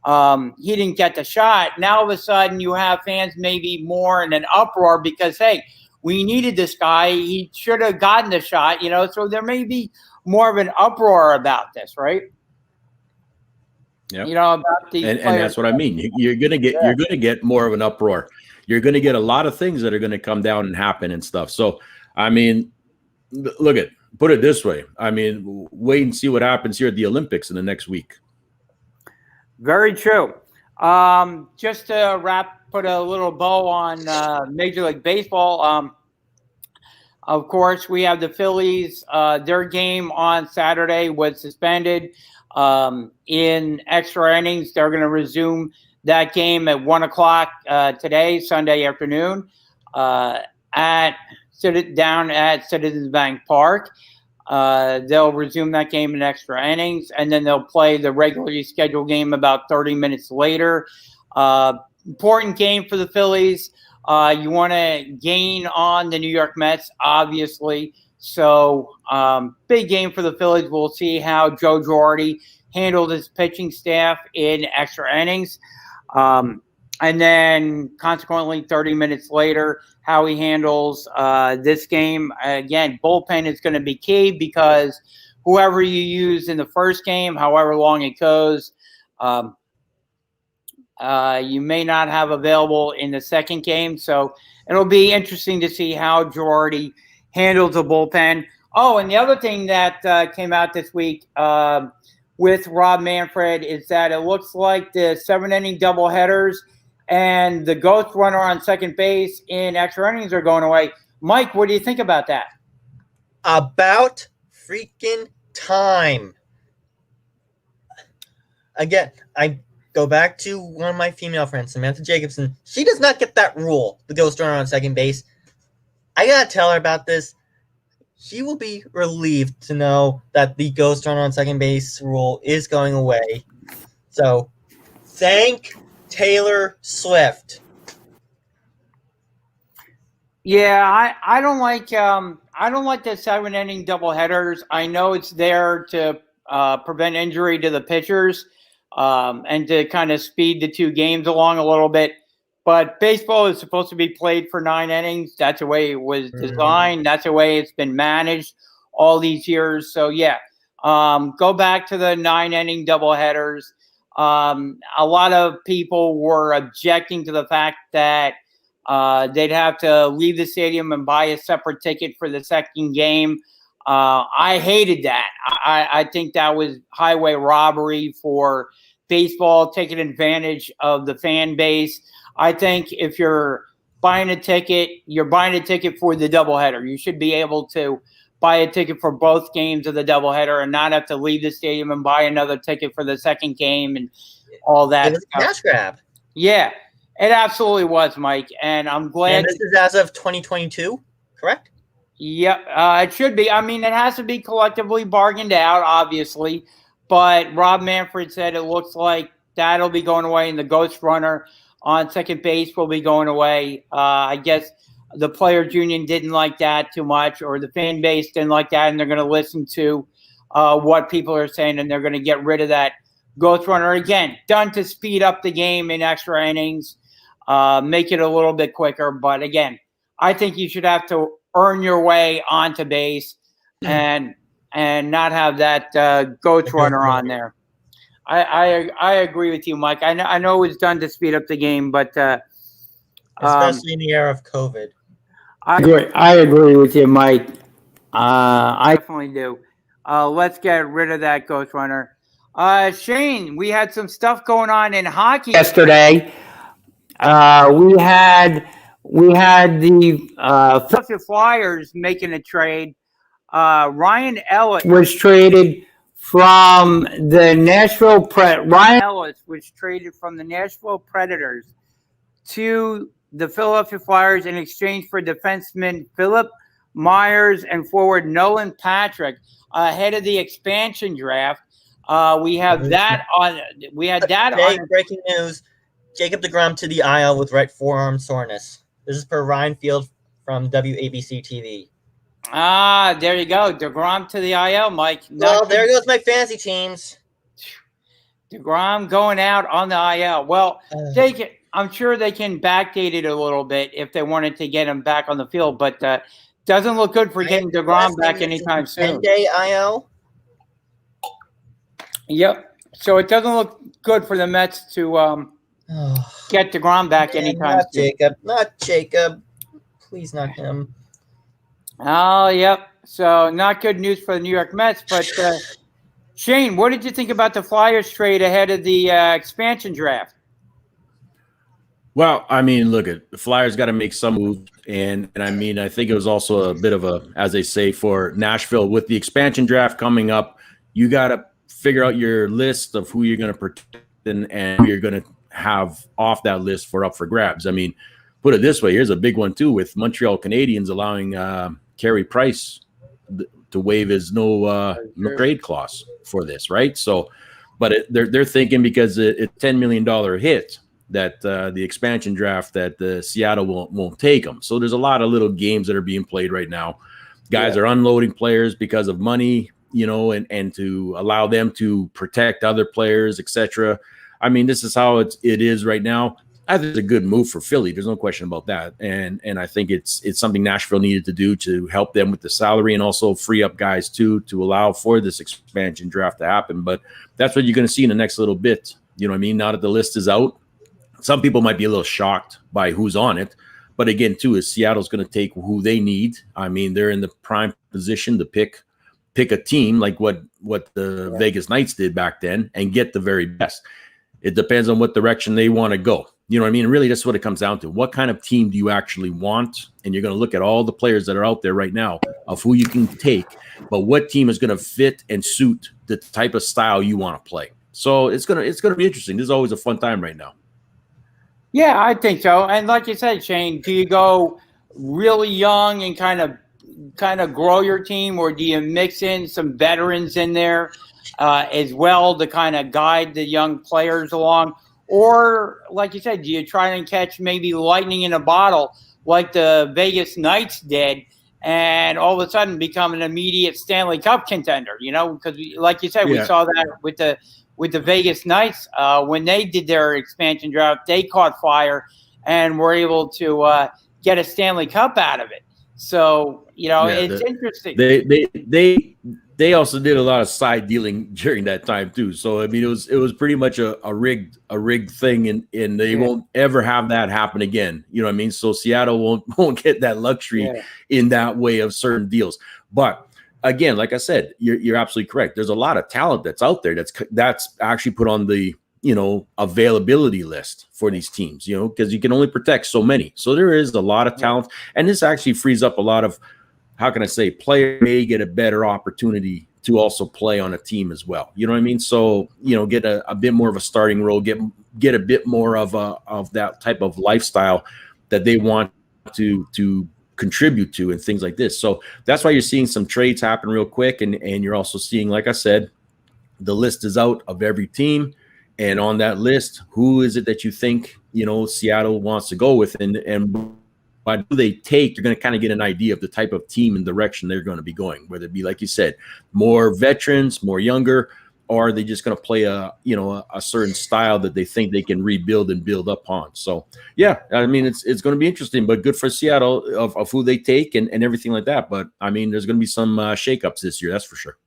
the shot. Now all of a sudden you have fans maybe more in an uproar because, hey, we needed this guy. He should have gotten the shot, so there may be more of an uproar about this, right? Yeah. About the and that's what I mean. You're gonna get more of an uproar. You're gonna get a lot of things that are gonna come down and happen and stuff. So I mean, put it this way. I mean, wait and see what happens here at the Olympics in the next week. Very true. Just to put a little bow on Major League Baseball. Of course, we have the Phillies. Their game on Saturday was suspended in extra innings. They're going to resume that game at 1:00 today, Sunday afternoon, down at Citizens Bank Park. They'll resume that game in extra innings, and then they'll play the regularly scheduled game about 30 minutes later. Important game for the Phillies. You want to gain on the New York Mets, obviously. So big game for the Phillies. We'll see how Joe Girardi handled his pitching staff in extra innings. And then consequently 30 minutes later, how he handles this game. Again, bullpen is going to be key, because whoever you use in the first game, however long it goes, you may not have available in the second game. So it'll be interesting to see how Girardi handles the bullpen. Oh, and the other thing that came out this week with Rob Manfred is that it looks like the 7-inning doubleheaders and the ghost runner on second base in extra innings are going away. Mike, what do you think about that? About freaking time. Again, I go back to one of my female friends, Samantha Jacobson. She does not get that rule, the ghost runner on second base. I gotta tell her about this. She will be relieved to know that the ghost runner on second base rule is going away. So, thank Taylor Swift. Yeah, I don't like the 7-inning doubleheaders. I know it's there to prevent injury to the pitchers and to kind of speed the two games along a little bit. But baseball is supposed to be played for 9 innings. That's the way it was designed. That's the way it's been managed all these years. So, yeah, go back to the 9-inning doubleheaders. A lot of people were objecting to the fact that they'd have to leave the stadium and buy a separate ticket for the second game. I hated that. I think that was highway robbery for baseball, taking advantage of the fan base. I think if you're buying a ticket, you're buying a ticket for the doubleheader. You should be able to buy a ticket for both games of the doubleheader and not have to leave the stadium and buy another ticket for the second game and all that. It was a cash grab. Yeah, it absolutely was, Mike. And I'm glad. And this is as of 2022, correct? Yep, it should be. I mean, it has to be collectively bargained out, obviously. But Rob Manfred said it looks like that'll be going away, and the Ghost Runner on second base will be going away. I guess the Players Union didn't like that too much, or the fan base didn't like that, and they're going to listen to what people are saying, and they're going to get rid of that Ghost Runner. Again, done to speed up the game in extra innings, make it a little bit quicker. But again, I think you should have to earn your way onto base and not have that Ghost Runner on there. I agree with you, Mike. I know it was done to speed up the game, but especially in the era of COVID. I agree with you, Mike. I definitely do. Let's get rid of that Ghost Runner. Shane, we had some stuff going on in hockey yesterday. We had the Philadelphia Flyers making a trade. Ryan Ellis was traded from the Nashville Ryan Ellis was traded from the Nashville Predators to the Philadelphia Flyers in exchange for defenseman Philip Myers and forward Nolan Patrick ahead of the expansion draft. We have that on. We had that on. Breaking news: Jacob deGrom to the IL with right forearm soreness. This is per Ryan Field from WABC TV. There you go. DeGrom to the IL, Mike. Well, there goes my fantasy teams. DeGrom going out on the IL. Well, I'm sure they can backdate it a little bit if they wanted to get him back on the field, but doesn't look good for getting DeGrom back anytime soon. 10-day IL? Yep. So it doesn't look good for the Mets to get DeGrom back anytime soon. Not Jacob. Please, not him. Oh, yep. So not good news for the New York Mets. But Shane, what did you think about the Flyers trade ahead of the expansion draft? Well, I mean, look, the Flyers got to make some moves, and I mean, I think it was also a bit of a, as they say, for Nashville with the expansion draft coming up. You got to figure out your list of who you're going to protect and who you're going to have off that list for up for grabs. I mean, put it this way, here's a big one too with Montreal Canadiens allowing Carey Price to waive his no trade clause for this, right? So, but they're thinking because it's $10 million hit that the expansion draft that the Seattle won't take them. So there's a lot of little games that are being played right now. Guys are unloading players because of money, you know, and to allow them to protect other players, etc. I mean, this is how it is right now. I think it's a good move for Philly. There's no question about that. And I think it's something Nashville needed to do to help them with the salary and also free up guys too to allow for this expansion draft to happen. But that's what you're going to see in the next little bit. You know what I mean? Now that the list is out, some people might be a little shocked by who's on it. But again, too, is Seattle's going to take who they need. I mean, they're in the prime position to pick a team like what the Vegas Knights did back then and get the very best. It depends on what direction they want to go. You know what I mean? Really, that's what it comes down to. What kind of team do you actually want? And you're going to look at all the players that are out there right now of who you can take, but what team is going to fit and suit the type of style you want to play. So it's going to be interesting. This is always a fun time right now. Yeah, I think so. And like you said, Shane, do you go really young and kind of grow your team, or do you mix in some veterans in there as well to kind of guide the young players along? Or, like you said, do you try and catch maybe lightning in a bottle like the Vegas Knights did and all of a sudden become an immediate Stanley Cup contender? You know, because like you said, we saw that with the Vegas Knights when they did their expansion draft. They caught fire and were able to get a Stanley Cup out of it. So, you know, it's interesting. they also did a lot of side dealing during that time too. So I mean, it was pretty much a rigged thing, and they won't ever have that happen again. You know what I mean? So Seattle won't get that luxury in that way of certain deals. But again, like I said, you're absolutely correct. There's a lot of talent that's out there that's actually put on the availability list for these teams. Because you can only protect so many. So there is a lot of talent, and this actually frees up a lot of, how can I say, players may get a better opportunity to also play on a team as well. You know what I mean? So, get a bit more of a starting role, get a bit more of that type of lifestyle that they want to contribute to and things like this. So that's why you're seeing some trades happen real quick. And you're also seeing, like I said, the list is out of every team. And on that list, who is it that you think, Seattle wants to go with? And by who they take, you're going to kind of get an idea of the type of team and direction they're going to be going, whether it be, like you said, more veterans, more younger, or are they just going to play a certain style that they think they can rebuild and build up on. So, yeah, I mean, it's going to be interesting, but good for Seattle of who they take and everything like that. But, I mean, there's going to be some shakeups this year, that's for sure.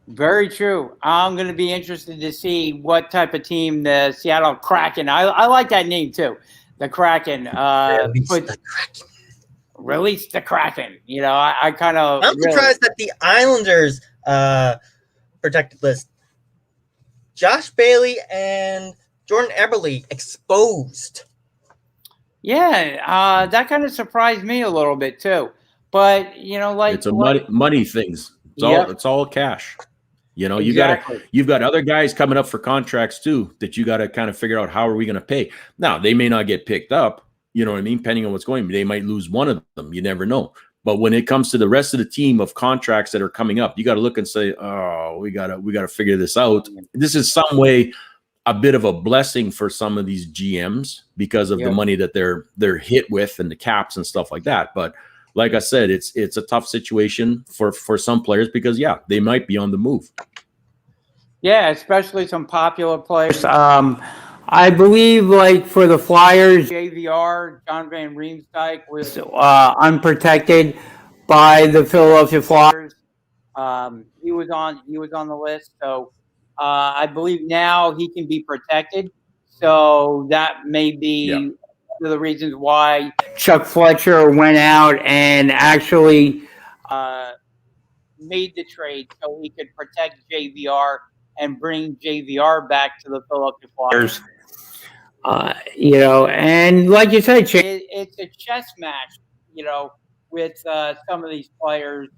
Very true. I'm going to be interested to see what type of team the Seattle Kraken, I like that name too. The Kraken. Release the Kraken. I kind of. I'm surprised that the Islanders protected list. Josh Bailey and Jordan Eberle exposed. Yeah, that kind of surprised me a little bit too. But it's a money things. It's all cash. Exactly. You've got other guys coming up for contracts too that you got to kind of figure out how are we going to pay. Now they may not get picked up, you know what I mean? Depending on what's going, they might lose one of them. You never know. But when it comes to the rest of the team of contracts that are coming up, you got to look and say, oh, we gotta figure this out. This is some way a bit of a blessing for some of these GMs because of the money that they're hit with and the caps and stuff like that. But like I said, it's a tough situation for some players because, they might be on the move. Yeah, especially some popular players. I believe, like, for the Flyers, JVR, John Van Riemsdyk, was unprotected by the Philadelphia Flyers. He was on the list. So I believe now he can be protected. So that may be one of the reasons why Chuck Fletcher went out and actually made the trade so he could protect JVR and bring JVR back to the Philadelphia Flyers. And like you said, it's a chess match, with some of these players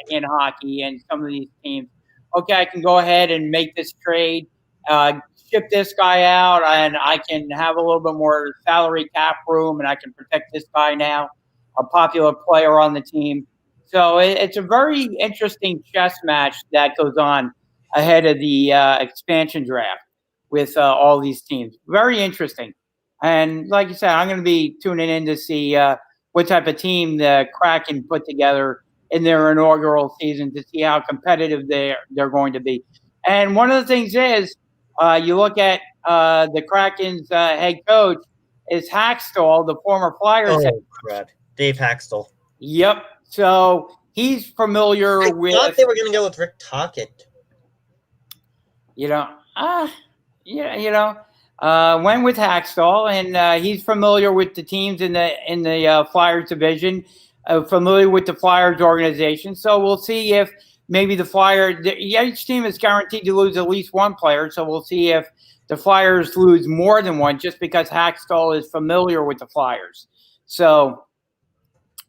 in hockey and some of these teams. Okay, I can go ahead and make this trade, ship this guy out, and I can have a little bit more salary cap room, and I can protect this guy now, a popular player on the team. So it's a very interesting chess match that goes on ahead of the expansion draft with all these teams. Very interesting. And like you said, I'm going to be tuning in to see what type of team the Kraken put together in their inaugural season to see how competitive they're going to be. And one of the things is, you look at the Kraken's head coach is Hackstall, the former Flyers head coach. Dave Hackstall. Yep. So he's familiar with. I thought they were going to go with Rick Tocchet. Went with Hackstall, and he's familiar with the teams in the Flyers division, familiar with the Flyers organization. So we'll see if maybe the Flyers. Each team is guaranteed to lose at least one player. So we'll see if the Flyers lose more than one, just because Hackstall is familiar with the Flyers. So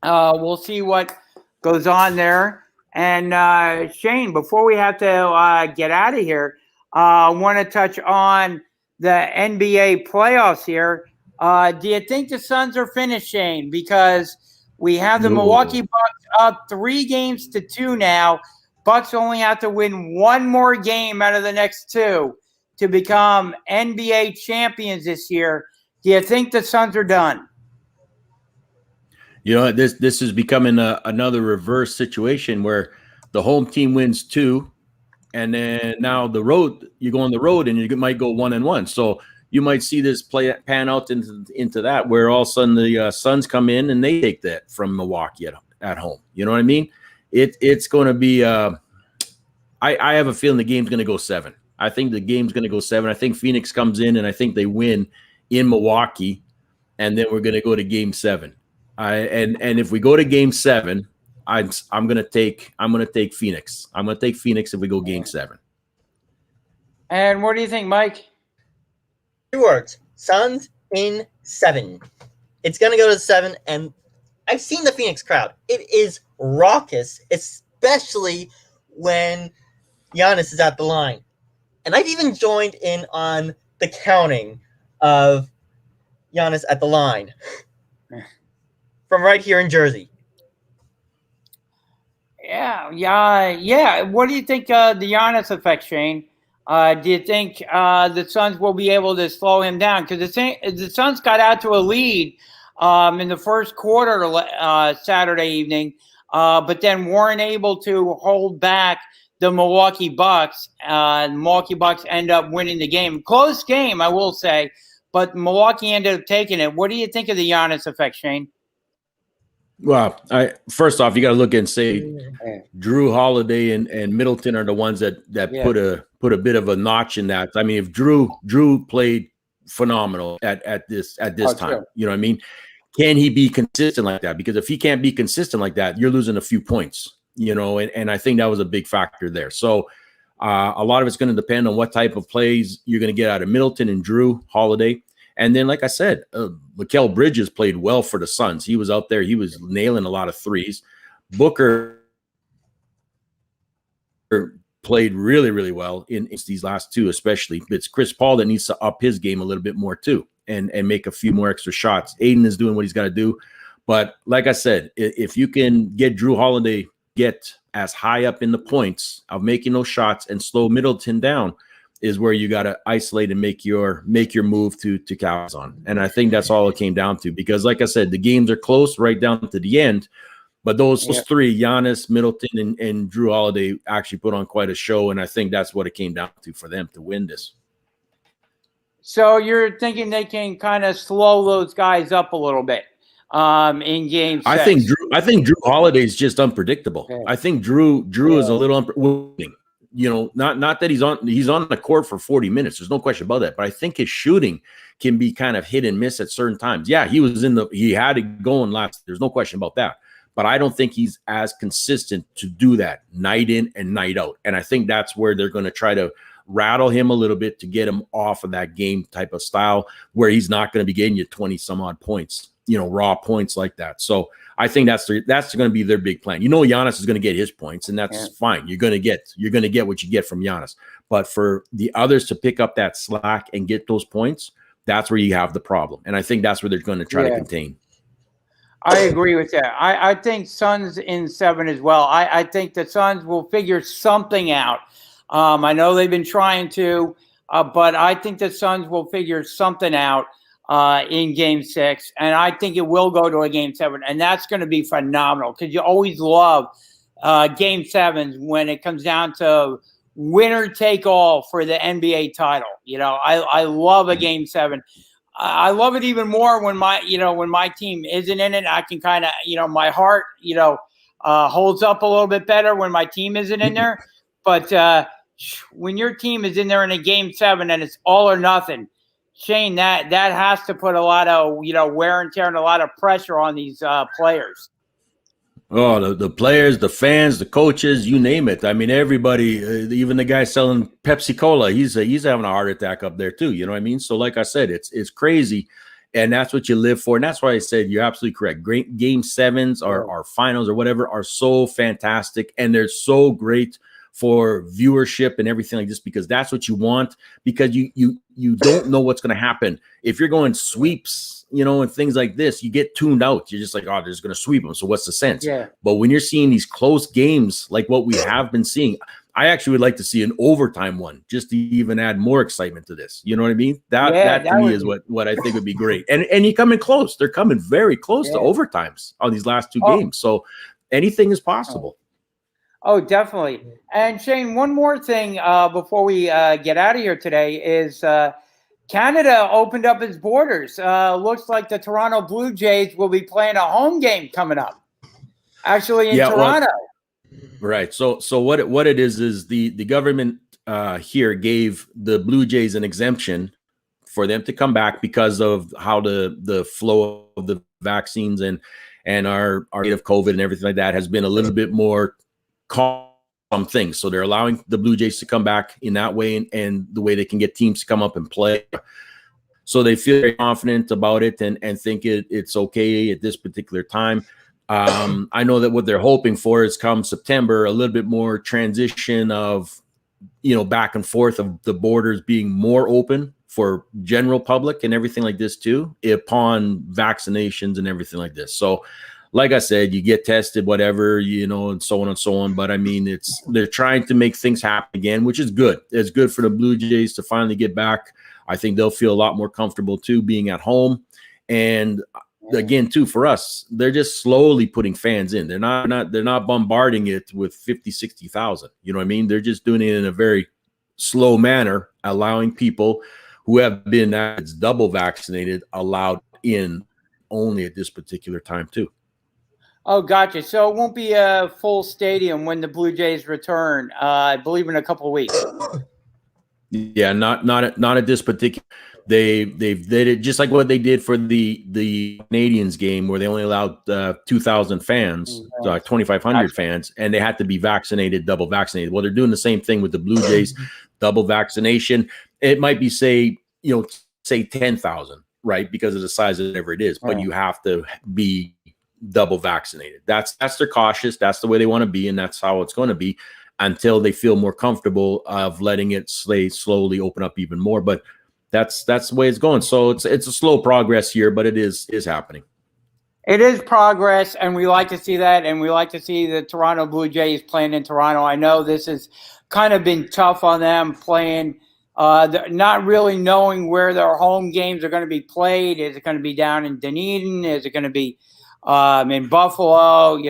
we'll see what goes on there. And Shane, before we have to get out of here, I want to touch on the NBA playoffs here. Do you think the Suns are finished, Shane? Because we have the Milwaukee Bucks up 3-2 now. Bucks only have to win one more game out of the next two to become NBA champions this year. Do you think the Suns are done? This is becoming another reverse situation where the home team wins 2. And then now you go on the road and you might go 1-1. So you might see this pan out into that, where all of a sudden the Suns come in and they take that from Milwaukee at home. You know what I mean? It's going to be I have a feeling the game's going to go 7. I think the game's going to go 7. I think Phoenix comes in, and I think they win in Milwaukee, and then we're going to go to Game 7. And if we go to Game 7, I'm going to take Phoenix. I'm going to take Phoenix if we go Game 7. And what do you think, Mike? 2 words: Suns in 7. It's going to go to 7, and I've seen the Phoenix crowd. It is raucous, especially when Giannis is at the line. And I've even joined in on the counting of Giannis at the line from right here in Jersey. Yeah. What do you think the Giannis effect, Shane? Do you think the Suns will be able to slow him down? Because the Suns got out to a lead in the first quarter Saturday evening, but then weren't able to hold back the Milwaukee Bucks. Milwaukee Bucks end up winning the game. Close game, I will say, but Milwaukee ended up taking it. What do you think of the Giannis effect, Shane? Well, first off, you got to look and say Drew Holiday and Middleton are the ones that put a bit of a notch in that. I mean, if Drew played phenomenal at this time, sure. You know what I mean? Can he be consistent like that? Because if he can't be consistent like that, you're losing a few points, you know, and I think that was a big factor there. So a lot of it's going to depend on what type of plays you're going to get out of Middleton and Drew Holiday. And then, like I said, Mikal Bridges played well for the Suns. He was out there. He was nailing a lot of threes. Booker played really, really well in these last 2, especially. It's Chris Paul that needs to up his game a little bit more too and make a few more extra shots. Aiden is doing what he's got to do. But like I said, if you can get Drew Holiday get as high up in the points of making those shots and slow Middleton down, is where you got to isolate and make your move to capitalize on. And I think that's all it came down to, because like I said, the games are close right down to the end, but those 3, Giannis, Middleton, and Drew Holiday, actually put on quite a show. And I think that's what it came down to for them to win this. So you're thinking they can kind of slow those guys up a little bit in Game 6? I think Drew Holiday is just unpredictable. Okay. I think Drew is a little unpredictable. You know, not that he's on the court for 40 minutes. There's no question about that. But I think his shooting can be kind of hit and miss at certain times. Yeah, he had it going last. There's no question about that. But I don't think he's as consistent to do that night in and night out. And I think that's where they're going to try to rattle him a little bit to get him off of that game type of style where he's not going to be getting you 20 some odd points, you know, raw points like that. So I think that's going to be their big plan. You know, Giannis is going to get his points, and that's fine. You're going to get what you get from Giannis. But for the others to pick up that slack and get those points, that's where you have the problem. And I think that's where they're going to try to contain. I agree with that. I think Suns in 7 as well. I think the Suns will figure something out. I know they've been trying to, but I think the Suns will figure something out in Game 6, and I think it will go to a Game 7, and that's going to be phenomenal because you always love Game 7s when it comes down to winner take all for the NBA title. You know, I love a Game 7. I love it even more when my team isn't in it. I can kind of, my heart, holds up a little bit better when my team isn't in there. But when your team is in there in a Game 7 and it's all or nothing, Shane, that has to put a lot of, wear and tear and a lot of pressure on these players. Oh, the players, the fans, the coaches, you name it. I mean, everybody, even the guy selling Pepsi Cola, he's having a heart attack up there too. You know what I mean? So like I said, it's crazy. And that's what you live for. And that's why I said you're absolutely correct. Great Game 7s or finals or whatever are so fantastic. And they're so great for viewership and everything like this, because that's what you want, because you don't know what's going to happen. If you're going sweeps, and things like this, you get tuned out. You're just like, oh, they're just going to sweep them. So what's the sense? Yeah. But when you're seeing these close games, like what we have been seeing, I actually would like to see an overtime one just to even add more excitement to this. You know what I mean? That to me is what I think would be great. And you coming close. They're coming very close to overtimes on these last 2 games. So anything is possible. Oh, definitely. And Shane, one more thing before we get out of here today is Canada opened up its borders. Looks like the Toronto Blue Jays will be playing a home game coming up. Actually in Toronto. Right. So what it is the government here gave the Blue Jays an exemption for them to come back because of how the flow of the vaccines and our rate of COVID and everything like that has been a little bit more calm things. So they're allowing the Blue Jays to come back in that way and the way they can get teams to come up and play. So they feel very confident about it and think it's okay at this particular time. I know that what they're hoping for is come September, a little bit more transition of, back and forth of the borders being more open for general public and everything like this too, upon vaccinations and everything like this. So like I said, you get tested, whatever, and so on and so on. But I mean, they're trying to make things happen again, which is good. It's good for the Blue Jays to finally get back. I think they'll feel a lot more comfortable too, being at home. And again, too, for us, they're just slowly putting fans in. They're not bombarding it with 50, 60,000. You know what I mean? They're just doing it in a very slow manner, allowing people who have been double vaccinated allowed in only at this particular time too. Oh, gotcha. So it won't be a full stadium when the Blue Jays return. I believe in a couple of weeks. Yeah, not at this particular. They did it just like what they did for the Canadians game, where they only allowed 2,000 fans, 2,500 fans, and they had to be vaccinated, double vaccinated. Well, they're doing the same thing with the Blue Jays, double vaccination. It might be say 10,000, right, because of the size of whatever it is, but you have to be double vaccinated. That's they're cautious. That's the way they want to be, and that's how it's going to be until they feel more comfortable of letting it slowly open up even more. But that's the way it's going. So it's a slow progress here, but it is happening. It is progress, and we like to see that, and we like to see the Toronto Blue Jays playing in Toronto. I know this has kind of been tough on them playing, not really knowing where their home games are going to be played. Is it going to be down in Dunedin? Is it going to be in Buffalo?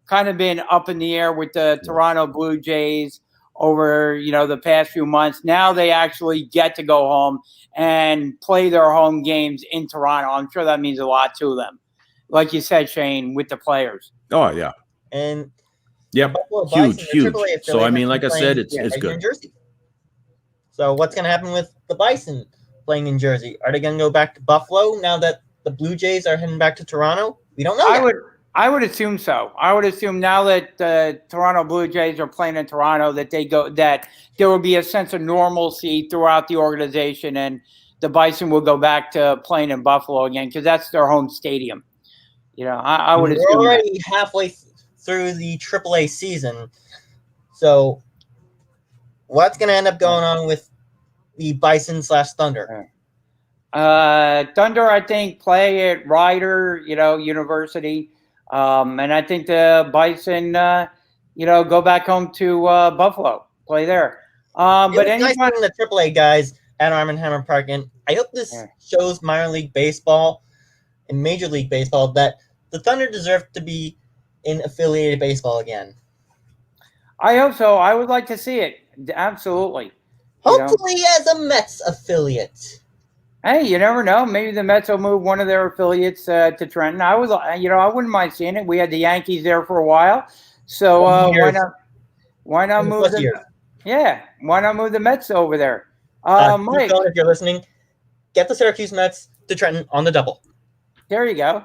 Kind of been up in the air with the Toronto Blue Jays over, the past few months. Now they actually get to go home and play their home games in Toronto. I'm sure that means a lot to them. Like you said, Shane, with the players. Oh, yeah. And yep, huge. So, I mean, like I said, it's good. In Jersey. So what's going to happen with the Bison playing in Jersey? Are they going to go back to Buffalo now that the Blue Jays are heading back to Toronto? We don't know I would assume so. I would assume now that the Toronto Blue Jays are playing in Toronto that there will be a sense of normalcy throughout the organization, and the Bison will go back to playing in Buffalo again because that's their home stadium. I would assume. We're already halfway through the AAA season, so what's going to end up going on with the Bison/Thunder? Thunder, I think, play at Rider, University. And I think the Bison, go back home to Buffalo, play there. But nice having the AAA guys at Arm & Hammer Park, and I hope this shows minor league baseball and Major League Baseball that the Thunder deserve to be in affiliated baseball again. I hope so. I would like to see it. Absolutely. Hopefully as a Mets affiliate. Hey, you never know. Maybe the Mets will move one of their affiliates to Trenton. I wouldn't mind seeing it. We had the Yankees there for a while, so why not move them? Yeah, why not move the Mets over there? Mike, if you're listening, get the Syracuse Mets to Trenton on the double. There you go.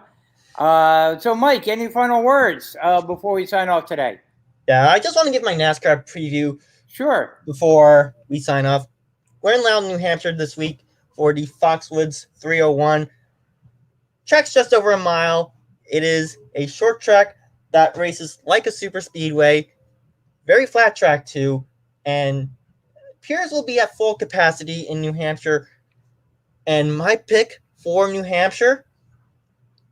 So, Mike, any final words before we sign off today? Yeah, I just want to give my NASCAR preview. Sure. Before we sign off, we're in Loudon, New Hampshire this week for the Foxwoods 301. Track's just over a mile. It is a short track that races like a super speedway. Very flat track, too. And Piers will be at full capacity in New Hampshire. And my pick for New Hampshire,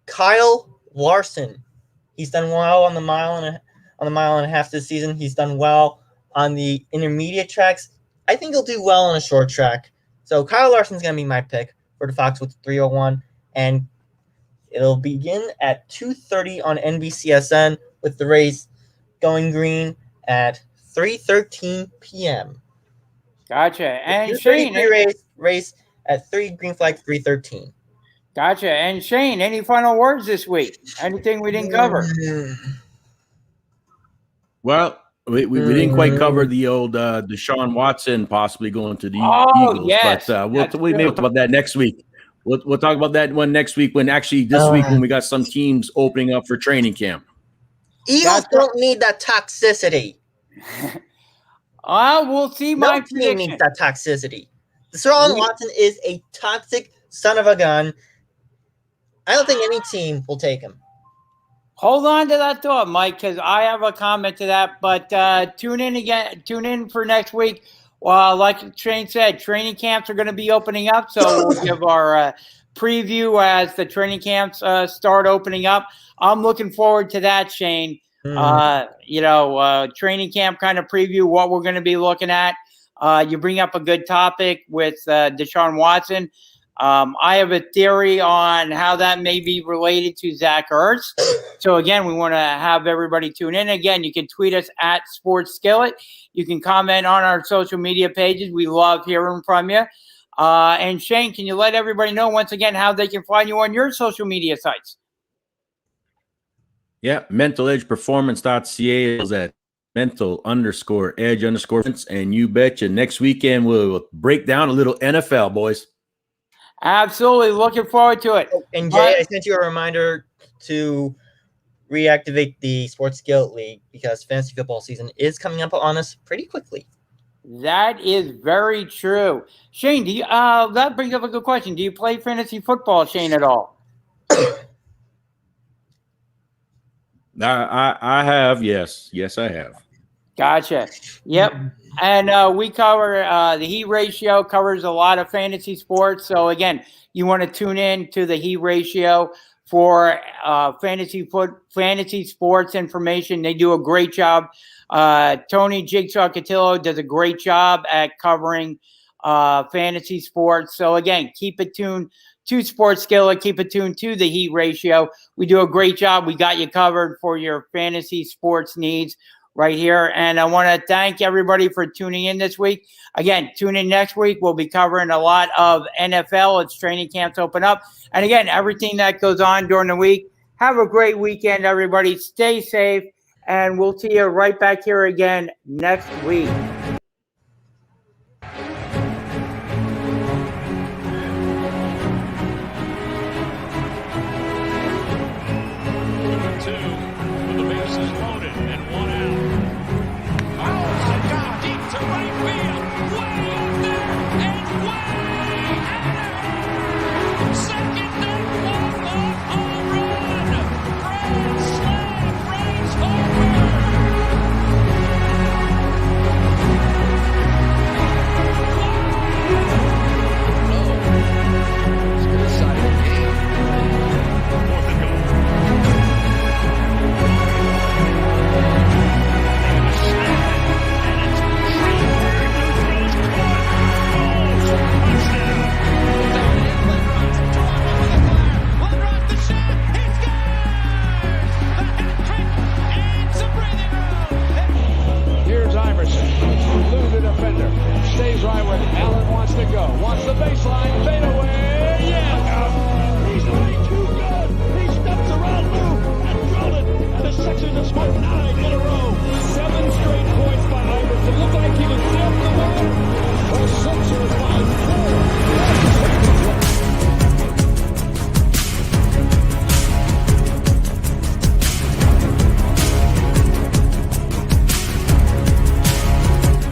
Kyle Larson. He's done well on the mile and a half this season. He's done well on the intermediate tracks. I think he'll do well on a short track. So Kyle Larson's going to be my pick for the Foxwoods 301, and it'll begin at 2:30 on NBCSN with the race going green at 3:13 p.m. Gotcha. And Shane, race at 3 green flag 3:13. Gotcha. And Shane, any final words this week? Anything we didn't cover? Well, we didn't quite cover the old Deshaun Watson possibly going to the Oh, Eagles, yes, but that's we may true. talk about that next week. We'll talk about that one next week. When actually this week when we got some teams opening up for training camp. Eagles don't need that toxicity. We'll see my No team needs prediction. that toxicity. Deshaun Watson is a toxic son of a gun. I don't think any team will take him. Hold on to that thought, Mike, because I have a comment to that. But tune in for next week. Like Shane said, training camps are going to be opening up, so we'll give our preview as the training camps start opening up. I'm looking forward to that, Shane. Training camp kind of preview, what we're going to be looking at. You bring up a good topic with Deshaun Watson. I have a theory on how that may be related to Zach Ertz. So, again, we want to have everybody tune in. Again, you can tweet us at Sports Skillet. You can comment on our social media pages. We love hearing from you. And, Shane, can you let everybody know once again how they can find you on your social media sites? Yeah, mentaledgeperformance.ca is at mental_edge_. And you betcha next weekend we'll break down a little NFL, boys. Absolutely. Looking forward to it. And Jay, I sent you a reminder to reactivate the Sports Skillet League because fantasy football season is coming up on us pretty quickly. That is very true. Shane, that brings up a good question. Do you play fantasy football, Shane, at all? I have, yes. Yes, I have. Gotcha. Yep. And we cover the Heat Ratio covers a lot of fantasy sports. So, again, you want to tune in to the Heat Ratio for fantasy sports information. They do a great job. Tony Jigsaw Cotillo does a great job at covering fantasy sports. So, again, keep it tuned to Sports Skillet. Keep it tuned to the Heat Ratio. We do a great job. We got you covered for your fantasy sports needs right here. And I want to thank everybody for tuning in this week. Again, tune in next week. We'll be covering a lot of NFL. It's training camps open up. And again, everything that goes on during the week. Have a great weekend, everybody. Stay safe. And we'll see you right back here again next week. Stays right where Allen wants to go. Wants the baseline.